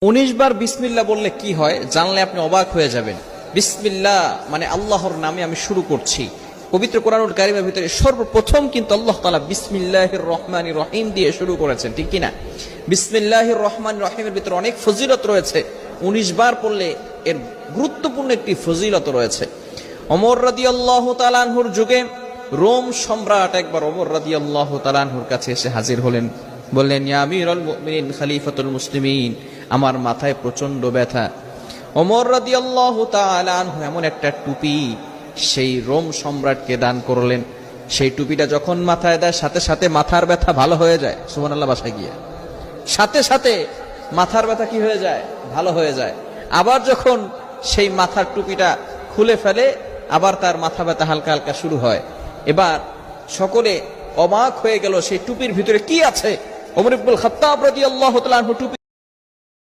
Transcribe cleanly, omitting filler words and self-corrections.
19 বার বিসমিল্লাহ বললে কি হয় জানলে আপনি অবাক হয়ে যাবেন। বিসমিল্লাহ মানে আল্লাহর নামে আমি শুরু করছি। পবিত্র কোরআনুল কারীমের ভিতরে সর্বপ্রথম কিন্তু আল্লাহ তাআলা বিসমিল্লাহির রহমানির রহিম দিয়ে শুরু করেছেন, ঠিক কি না? বিসমিল্লাহির রহমানির রহিমের ভিতরে অনেক ফজিলত রয়েছে। 19 বার পড়লে এর গুরুত্বপূর্ণ একটি ফজিলত রয়েছে। ওমর রাদিয়াল্লাহু তাআলা আনহুর যুগে রোম সম্রাট একবার ওমর রাদিয়াল্লাহু তাআলা আনহুর কাছে এসে হাজির হলেন। বললেন, ইয়া আমিরুল মুমিনিন খলিফাতুল মুসলিমিন, আমার মাথায় প্রচন্ড ব্যথা। ওমর রাদিয়াল্লাহু তাআলা আনহু এমন একটা টুপি সেই রোম সম্রাটকে দান করলেন। সেই টুপিটা যখন মাথায় দেয় সাথে সাথে মাথার ব্যথা ভালো হয়ে যায়। সুবহানাল্লাহ, বাসায় গিয়ে সাথে সাথে মাথার ব্যথা কি হয়ে যায়? ভালো হয়ে যায়। আবার যখন সেই মাথার টুপিটা খুলে ফেলে আবার তার মাথা ব্যথা হালকা হালকা শুরু হয়। এবার সকলে অবাক হয়ে গেল সেই টুপির ভিতরে কি আছে। ওমর ইবনুল খাত্তাব রাদিয়াল্লাহু তাআলা আনহু টুপি